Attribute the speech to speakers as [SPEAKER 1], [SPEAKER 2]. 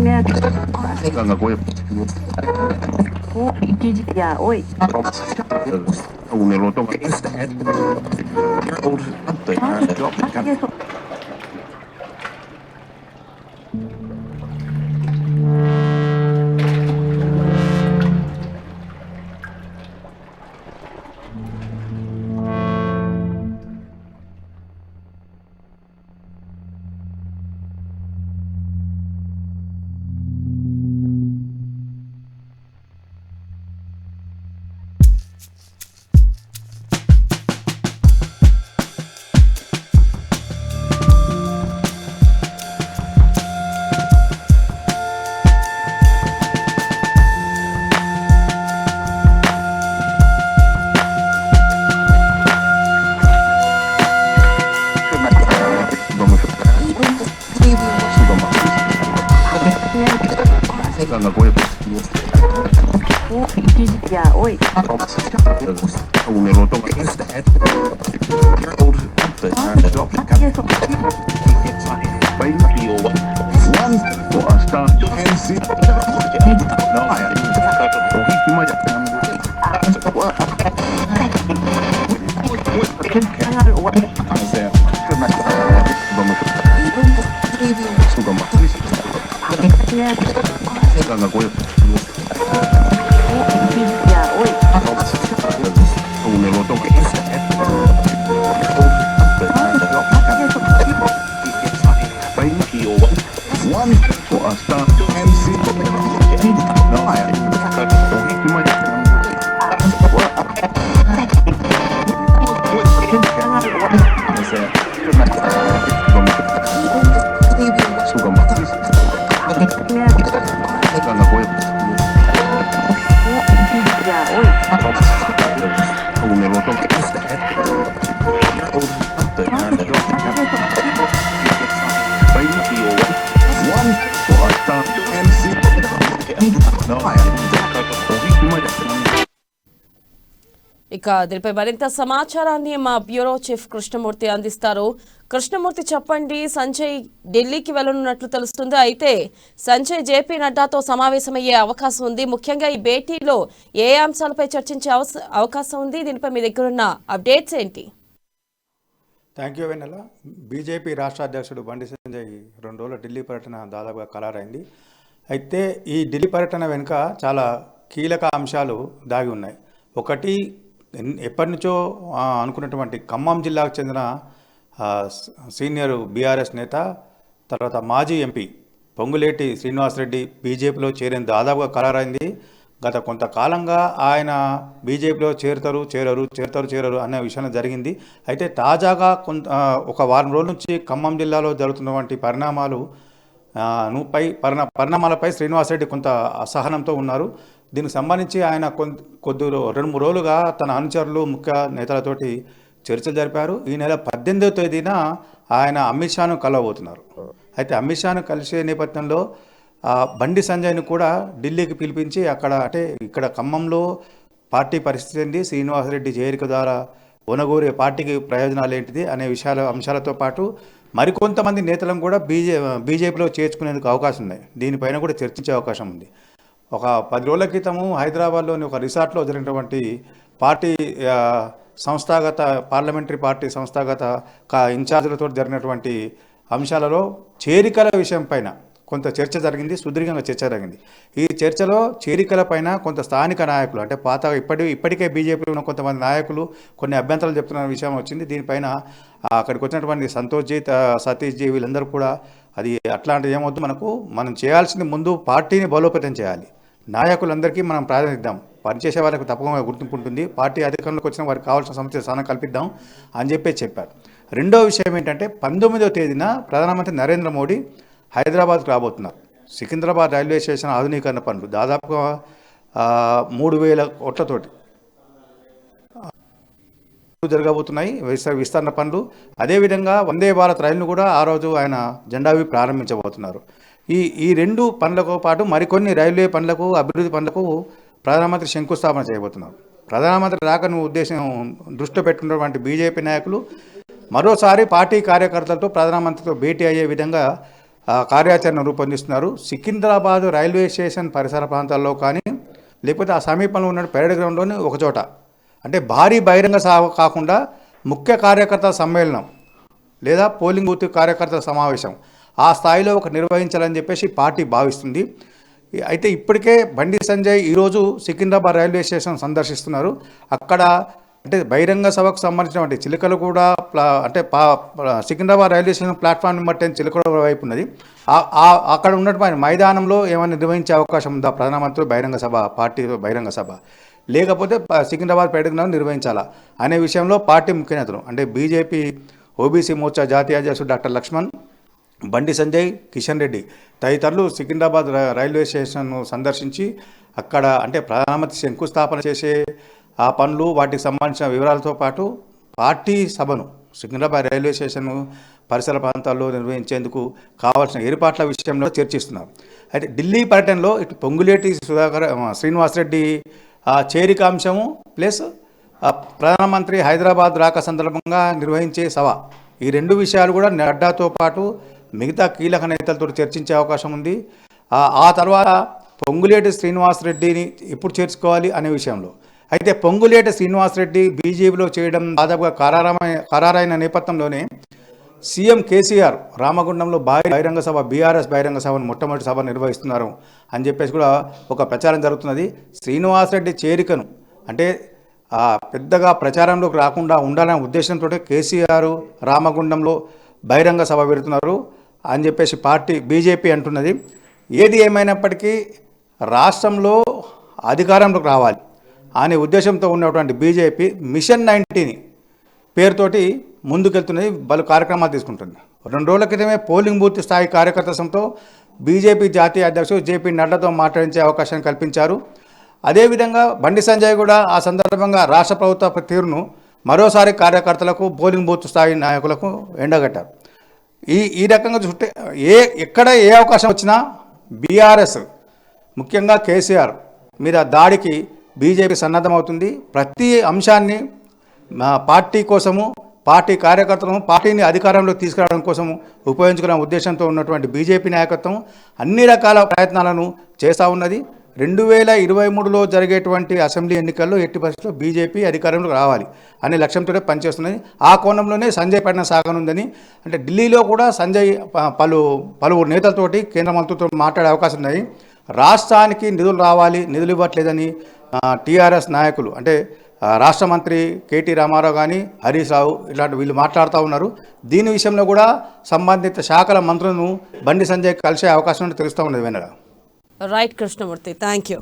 [SPEAKER 1] Ganga Goya.
[SPEAKER 2] Ya, oi.
[SPEAKER 1] Un eloto. Ganga Goya.
[SPEAKER 2] Ya, oi.
[SPEAKER 1] Un eloto. Ganga Goya.
[SPEAKER 2] Ya, oi.
[SPEAKER 1] Un eloto. Ganga Goya.
[SPEAKER 2] Ya, oi.
[SPEAKER 1] Un eloto.
[SPEAKER 3] ఇక దీనిపై మరింత సమాచారాన్ని మా bureau chief Krishnamurthy అందిస్తారు. కృష్ణమూర్తి చెప్పండి, సంజయ్ ఢిల్లీకి వెళ్లనున్నట్లు తెలుస్తుంది. అయితే సంజయ్ జేపీ నడ్డాతో సమావేశమయ్యే అవకాశం ఉంది. ముఖ్యంగా ఈ భేటీలో ఏ అంశాలపై చర్చించే అవకాశం ఉంది? దీనిపై మీ దగ్గరున్న అప్డేట్స్ ఏంటి?
[SPEAKER 4] Thank you Vennela. బీజేపీ రాష్ట్ర అధ్యక్షుడు బండి సంజయ్ 2 రోజుల ఢిల్లీ పర్యటన దాదాపుగా ఖరారైంది. అయితే ఈ ఢిల్లీ పర్యటన వెనుక చాలా కీలక అంశాలు దాగి ఉన్నాయి. ఒకటి, ఎప్పటి నుంచో అనుకున్నటువంటి ఖమ్మం జిల్లాకు చెందిన సీనియర్ బీఆర్ఎస్ నేత, తర్వాత మాజీ ఎంపీ పొంగులేటి శ్రీనివాసరెడ్డి బీజేపీలో చేరిన దాదాపుగా ఖరారైంది. గత కొంతకాలంగా ఆయన బీజేపీలో చేరరు అనే విషయం జరిగింది. అయితే తాజాగా ఒక వారం రోజుల నుంచి ఖమ్మం జిల్లాలో జరుగుతున్నటువంటి పరిణామాలపై శ్రీనివాసరెడ్డి కొంత అసహనంతో ఉన్నారు. దీనికి సంబంధించి ఆయన 2-3 రోజులుగా తన అనుచరులు ముఖ్య నేతలతోటి చర్చలు జరిపారు. ఈ నెల 18వ తేదీన ఆయన అమిత్ షాను కలవబోతున్నారు. అయితే అమిత్ షాను కలిసే నేపథ్యంలో బండి సంజయ్ను కూడా ఢిల్లీకి పిలిపించి ఇక్కడ ఖమ్మంలో పార్టీ పరిస్థితి ఏంటి, శ్రీనివాసరెడ్డి చేరిక ద్వారా ఒనగూరే పార్టీకి ప్రయోజనాలు ఏంటిది అనే అంశాలతో పాటు మరికొంతమంది నేతలను కూడా బీజేపీలో చేర్చుకునేందుకు అవకాశం ఉన్నాయి. దీనిపైన కూడా చర్చించే అవకాశం ఉంది. ఒక 10 రోజుల క్రితము హైదరాబాద్లోని ఒక రిసార్ట్లో జరిగినటువంటి పార్టీ పార్లమెంటరీ పార్టీ సంస్థాగత ఇన్ఛార్జీలతో జరిగినటువంటి అంశాలలో చేరికల విషయం పైన కొంత చర్చ జరిగింది, సుదీర్ఘంగా చర్చ జరిగింది. ఈ చర్చలో చేరికల పైన కొంత స్థానిక నాయకులు, అంటే ఇప్పటికే బీజేపీలో ఉన్న కొంతమంది నాయకులు కొన్ని అభ్యంతరాలు చెప్తున్న విషయం వచ్చింది. దీనిపైన అక్కడికి వచ్చినటువంటి సంతోష్జీ, సతీష్జీ వీళ్ళందరూ కూడా అది అట్లాంటిది ఏమొద్దు, మనం చేయాల్సింది ముందు పార్టీని బలోపేతం చేయాలి, నాయకులందరికీ మనం ప్రాధాన్యత ఇద్దాం, పనిచేసే వాళ్ళకి తప్పకుండా గుర్తింపు ఉంటుంది, పార్టీ అధికారంలోకి వచ్చిన వారికి కావాల్సిన సమస్య స్థానం కల్పిద్దాం అని చెప్పారు. రెండో విషయం ఏంటంటే 19వ తేదీన ప్రధానమంత్రి నరేంద్ర మోడీ హైదరాబాద్కు రాబోతున్నారు. సికింద్రాబాద్ రైల్వే స్టేషన్ ఆధునీకరణ పనులు దాదాపుగా 3,000 కోట్లతోటి జరగబోతున్నాయి విస్తరణ పనులు. అదేవిధంగా వందే భారత్ రైలును కూడా ఆ రోజు ఆయన జెండావి ప్రారంభించబోతున్నారు. ఈ 2 పనులతో పాటు మరికొన్ని రైల్వే పనులకు, అభివృద్ధి పనులకు ప్రధానమంత్రి శంకుస్థాపన చేయబోతున్నారు. ప్రధానమంత్రి రాకను దృష్టిలో పెట్టుకున్నటువంటి బీజేపీ నాయకులు మరోసారి పార్టీ కార్యకర్తలతో ప్రధానమంత్రితో భేటీ అయ్యే విధంగా కార్యాచరణ రూపొందిస్తున్నారు. సికింద్రాబాద్ రైల్వే స్టేషన్ పరిసర ప్రాంతాల్లో కానీ లేకపోతే ఆ సమీపంలో ఉన్న పెరేడ్ గ్రౌండ్లోని ఒకచోట అంటే భారీ బహిరంగ సభ కాకుండా ముఖ్య కార్యకర్తల సమ్మేళనం లేదా పోలింగ్ బూత్ కార్యకర్తల సమావేశం ఆ స్థాయిలో ఒక నిర్వహించాలని చెప్పేసి పార్టీ భావిస్తుంది. అయితే ఇప్పటికే బండి సంజయ్ ఈరోజు సికింద్రాబాద్ రైల్వే స్టేషన్ సందర్శిస్తున్నారు. అక్కడ అంటే బహిరంగ సభకు సంబంధించినటువంటి చిలుకలు కూడా అంటే Secunderabad railway station platform number 10 చిలుకల వైపు ఉన్నది. అక్కడ ఉన్నటువంటి మైదానంలో ఏమైనా నిర్వహించే అవకాశం ఉందా ప్రధానమంత్రి బహిరంగ సభ, పార్టీ బహిరంగ సభ, లేకపోతే సికింద్రాబాద్ పర్యటన నిర్వహించాలా అనే విషయంలో పార్టీ ముఖ్య నేతలు అంటే బీజేపీ ఓబీసీ మోర్చా జాతీయ అధ్యక్షుడు డాక్టర్ లక్ష్మణ్, బండి సంజయ్, కిషన్ రెడ్డి తదితరులు సికింద్రాబాద్ రైల్వే స్టేషన్ను సందర్శించి అక్కడ అంటే ప్రధానమంత్రి శంకుస్థాపన చేసే ఆ పనులు వాటికి సంబంధించిన వివరాలతో పాటు పార్టీ సభను సికింద్రాబాద్ రైల్వే స్టేషన్ పరిసర ప్రాంతాల్లో నిర్వహించేందుకు కావాల్సిన ఏర్పాట్ల విషయంలో చర్చిస్తున్నారు. అయితే ఢిల్లీ పర్యటనలో ఇటు పొంగులేటి శ్రీనివాసరెడ్డి చేరికాంశము ప్లస్ ప్రధానమంత్రి హైదరాబాద్ రాక సందర్భంగా నిర్వహించే సభ ఈ రెండు విషయాలు కూడా నడ్డాతో పాటు మిగతా కీలక నేతలతో చర్చించే అవకాశం ఉంది. ఆ తర్వాత పొంగులేటి శ్రీనివాసరెడ్డిని ఎప్పుడు చేర్చుకోవాలి అనే విషయంలో అయితే పొంగులేటి శ్రీనివాసరెడ్డి బీజేపీలో చేయడం దాదాపుగా ఖరారైన నేపథ్యంలోనే సీఎం కేసీఆర్ రామగుండంలో బహిరంగ సభ బీఆర్ఎస్ బహిరంగ సభను మొట్టమొదటి సభ నిర్వహిస్తున్నారు అని చెప్పేసి కూడా ఒక ప్రచారం జరుగుతున్నది. శ్రీనివాసరెడ్డి చేరికను అంటే పెద్దగా ప్రచారంలోకి రాకుండా ఉండాలనే ఉద్దేశంతో కేసీఆర్ రామగుండంలో బహిరంగ సభ పెడుతున్నారు అని చెప్పేసి పార్టీ బీజేపీ అంటున్నది. ఏది ఏమైనప్పటికీ రాష్ట్రంలో అధికారంలోకి రావాలి అనే ఉద్దేశంతో ఉన్నటువంటి బీజేపీ మిషన్ 90 పేరుతోటి ముందుకెళ్తున్నది, పలు కార్యక్రమాలు తీసుకుంటుంది. 2 రోజుల క్రితమే పోలింగ్ బూత్ స్థాయి కార్యకర్తలతో బీజేపీ జాతీయ అధ్యక్షుడు జేపీ నడ్డాతో మాట్లాడించే అవకాశం కల్పించారు. అదేవిధంగా బండి సంజయ్ కూడా ఆ సందర్భంగా రాష్ట్ర ప్రభుత్వ తీరును మరోసారి కార్యకర్తలకు పోలింగ్ బూత్ స్థాయి నాయకులకు ఎండగట్టారు. ఈ రకంగా చూస్తే ఎక్కడ ఏ అవకాశం వచ్చినా బీఆర్ఎస్ ముఖ్యంగా కేసీఆర్ మీద దాడికి బీజేపీ సన్నద్ధమవుతుంది. ప్రతి అంశాన్ని పార్టీ కోసము, పార్టీ కార్యకర్తలను, పార్టీని అధికారంలో తీసుకురావడం కోసం ఉపయోగించుకునే ఉద్దేశంతో ఉన్నటువంటి బీజేపీ నాయకత్వం అన్ని రకాల ప్రయత్నాలను చేస్తూ ఉన్నది. 2023లో జరిగేటువంటి అసెంబ్లీ ఎన్నికల్లో ఎట్టి పరిస్థితుల్లో బీజేపీ అధికారంలోకి రావాలి అనే లక్ష్యంతో పనిచేస్తున్నది. ఆ కోణంలోనే సంజయ్ పట్నం సాగనుందని అంటే ఢిల్లీలో కూడా సంజయ్ పలువురు నేతలతోటి కేంద్ర మంత్రులతో మాట్లాడే అవకాశం ఉన్నాయి. రాష్ట్రానికి నిధులు రావాలి, నిధులు ఇవ్వట్లేదని టీఆర్ఎస్ నాయకులు అంటే రాష్ట్ర మంత్రి కేటీ రామారావు కానీ హరీష్ రావు ఇలాంటి వీళ్ళు మాట్లాడుతూ ఉన్నారు. దీని విషయంలో కూడా సంబంధిత శాఖల మంత్రులను బండి సంజయ్ కలిసే అవకాశం తెలుస్తూ ఉన్నది. వెనక
[SPEAKER 3] రైట్ కృష్ణమూర్తి, థ్యాంక్ యూ.